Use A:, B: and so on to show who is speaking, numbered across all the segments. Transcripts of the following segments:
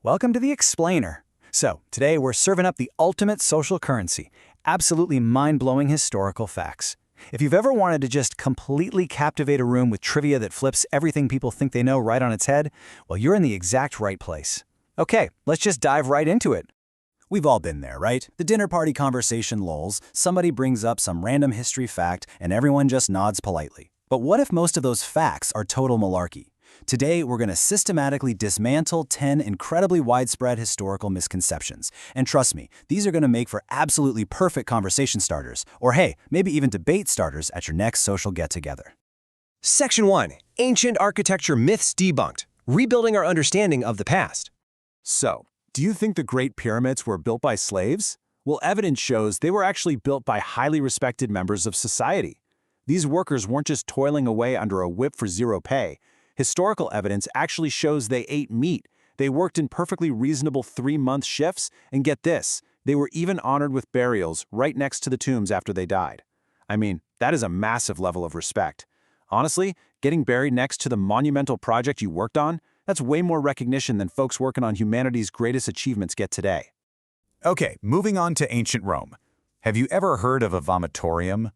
A: Welcome to the Explainer. So, today we're serving up the ultimate social currency, absolutely mind-blowing historical facts. If you've ever wanted to just completely captivate a room with trivia that flips everything people think they know right on its head, well, you're in the exact right place. Okay, let's just dive right into it. We've all been there, right? The dinner party conversation lulls, somebody brings up some random history fact, and everyone just nods politely. But what if most of those facts are total malarkey? Today, we're going to systematically dismantle 10 incredibly widespread historical misconceptions. And trust me, these are going to make for absolutely perfect conversation starters, or hey, maybe even debate starters at your next social get-together.
B: Section 1. Ancient Architecture Myths Debunked. Rebuilding our understanding of the past.
C: So, do you think the Great Pyramids were built by slaves? Well, evidence shows they were actually built by highly respected members of society. These workers weren't just toiling away under a whip for zero pay. Historical evidence actually shows they ate meat. They worked in perfectly reasonable 3-month shifts, and get this, they were even honored with burials right next to the tombs after they died. I mean, that is a massive level of respect. Honestly, getting buried next to the monumental project you worked on, that's way more recognition than folks working on humanity's greatest achievements get today.
D: Okay, moving on to ancient Rome. Have you ever heard of a vomitorium?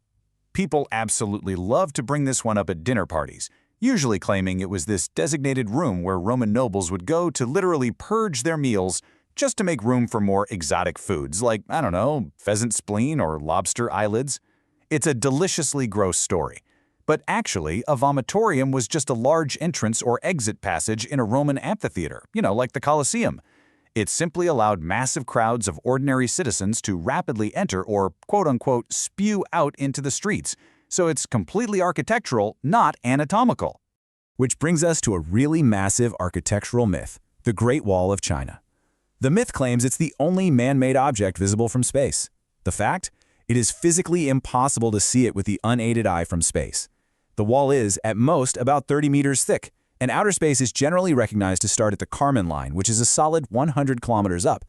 D: People absolutely love to bring this one up at dinner parties, usually claiming it was this designated room where Roman nobles would go to literally purge their meals just to make room for more exotic foods like, I don't know, pheasant spleen or lobster eyelids. It's a deliciously gross story. But actually, a vomitorium was just a large entrance or exit passage in a Roman amphitheater, like the Colosseum. It simply allowed massive crowds of ordinary citizens to rapidly enter or, quote-unquote, spew out into the streets. So it's completely architectural, not anatomical. Which brings us to a really massive architectural myth, the Great Wall of China. The myth claims it's the only man-made object visible from space. The fact? It is physically impossible to see it with the unaided eye from space. The wall is, at most, about 30 meters thick, and outer space is generally recognized to start at the Kármán line, which is a solid 100 kilometers up.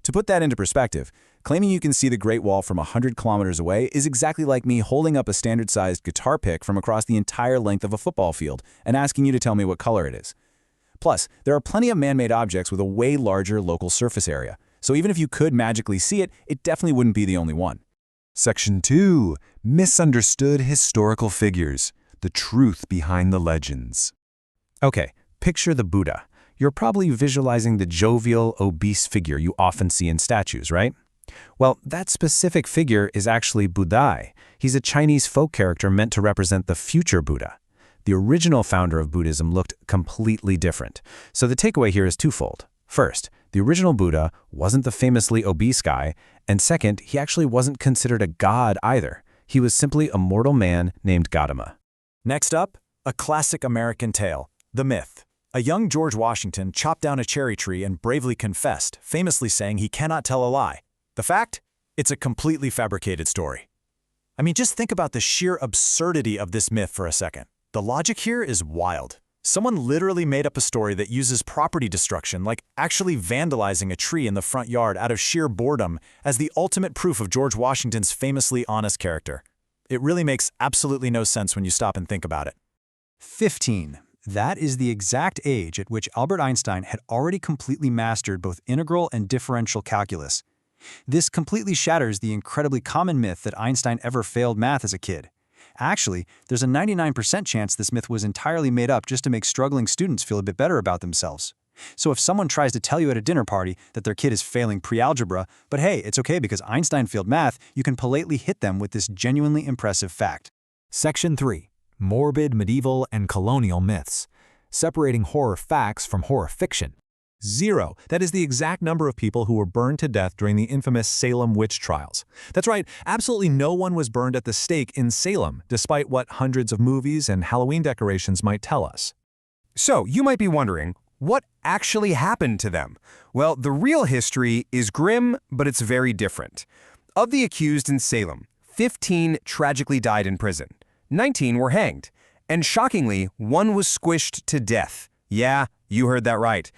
D: To put that into perspective, claiming you can see the Great Wall from 100 kilometers away is exactly like me holding up a standard-sized guitar pick from across the entire length of a football field and asking you to tell me what color it is. Plus, there are plenty of man-made objects with a way larger local surface area, so even if you could magically see it, it definitely wouldn't be the only one.
E: Section 2. Misunderstood Historical Figures. The Truth Behind the Legends.
F: Okay, picture the Buddha. You're probably visualizing the jovial, obese figure you often see in statues, right? Well, that specific figure is actually Budai. He's a Chinese folk character meant to represent the future Buddha. The original founder of Buddhism looked completely different. So the takeaway here is twofold. First, the original Buddha wasn't the famously obese guy, and second, he actually wasn't considered a god either. He was simply a mortal man named Gautama.
A: Next up, a classic American tale, the myth. A young George Washington chopped down a cherry tree and bravely confessed, famously saying he cannot tell a lie. The fact? It's a completely fabricated story. I mean, just think about the sheer absurdity of this myth for a second. The logic here is wild. Someone literally made up a story that uses property destruction, like actually vandalizing a tree in the front yard out of sheer boredom, as the ultimate proof of George Washington's famously honest character. It really makes absolutely no sense when you stop and think about it. 15. That is the exact age at which Albert Einstein had already completely mastered both integral and differential calculus. This completely shatters the incredibly common myth that Einstein ever failed math as a kid. Actually, there's a 99% chance this myth was entirely made up just to make struggling students feel a bit better about themselves. So if someone tries to tell you at a dinner party that their kid is failing pre-algebra, but hey, it's okay because Einstein failed math, you can politely hit them with this genuinely impressive fact.
G: Section 3. Morbid medieval and colonial myths. Separating horror facts from horror fiction. 0. That is the exact number of people who were burned to death during the infamous Salem witch trials. That's right, absolutely no one was burned at the stake in Salem, despite what hundreds of movies and Halloween decorations might tell us.
B: So, you might be wondering, what actually happened to them? Well, the real history is grim, but it's very different. Of the accused in Salem, 15 tragically died in prison. 19 were hanged. And shockingly, 1 was squished to death. Yeah, you heard that right.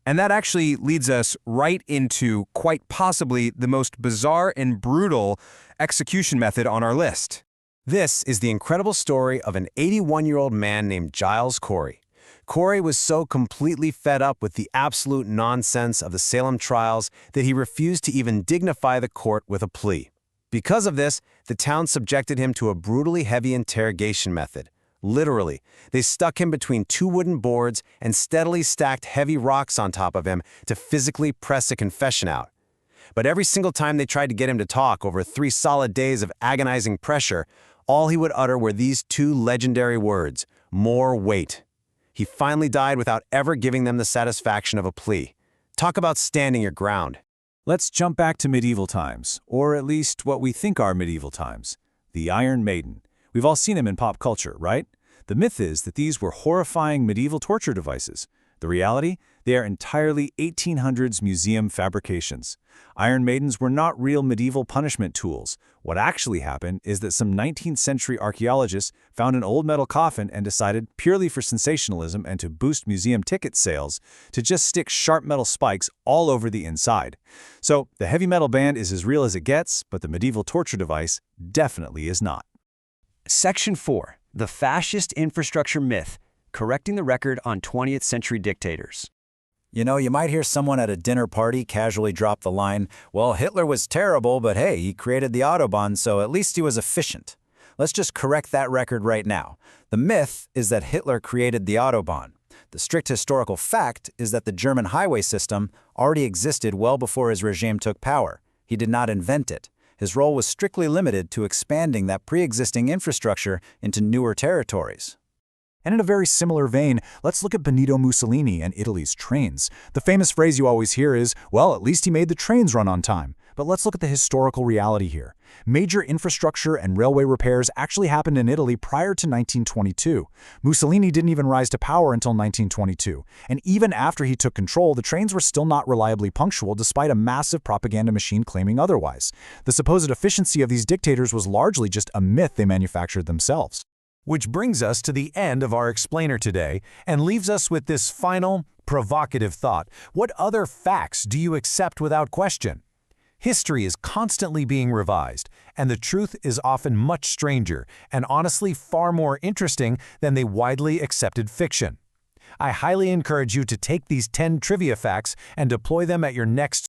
B: And that actually leads us right into quite possibly the most bizarre and brutal execution method on our list. This is the incredible story of an 81-year-old man named Giles Corey. Corey was so completely fed up with the absolute nonsense of the Salem trials that he refused to even dignify the court with a plea. Because of this, the town subjected him to a brutally heavy interrogation method. Literally, they stuck him between two wooden boards and steadily stacked heavy rocks on top of him to physically press a confession out. But every single time they tried to get him to talk over 3 solid days of agonizing pressure, all he would utter were these 2 legendary words: more weight. He finally died without ever giving them the satisfaction of a plea. Talk about standing your ground.
A: Let's jump back to medieval times, or at least what we think are medieval times. The Iron Maiden. We've all seen them in pop culture, right? The myth is that these were horrifying medieval torture devices. The reality? They are entirely 1800s museum fabrications. Iron Maidens were not real medieval punishment tools. What actually happened is that some 19th century archaeologists found an old metal coffin and decided, purely for sensationalism and to boost museum ticket sales, to just stick sharp metal spikes all over the inside. So the heavy metal band is as real as it gets, but the medieval torture device definitely is not.
H: Section 4. The Fascist Infrastructure Myth, correcting the record on 20th century dictators.
A: You know, you might hear someone at a dinner party casually drop the line, well, Hitler was terrible, but hey, he created the Autobahn, so at least he was efficient. Let's just correct that record right now. The myth is that Hitler created the Autobahn. The strict historical fact is that the German highway system already existed well before his regime took power. He did not invent it. His role was strictly limited to expanding that pre-existing infrastructure into newer territories. And in a very similar vein, let's look at Benito Mussolini and Italy's trains. The famous phrase you always hear is, well, at least he made the trains run on time. But let's look at the historical reality here. Major infrastructure and railway repairs actually happened in Italy prior to 1922. Mussolini didn't even rise to power until 1922. And even after he took control, the trains were still not reliably punctual despite a massive propaganda machine claiming otherwise. The supposed efficiency of these dictators was largely just a myth they manufactured themselves.
G: Which brings us to the end of our explainer today and leaves us with this final, provocative thought. What other facts do you accept without question? History is constantly being revised, and the truth is often much stranger and honestly far more interesting than the widely accepted fiction. I highly encourage you to take these 10 trivia facts and deploy them at your next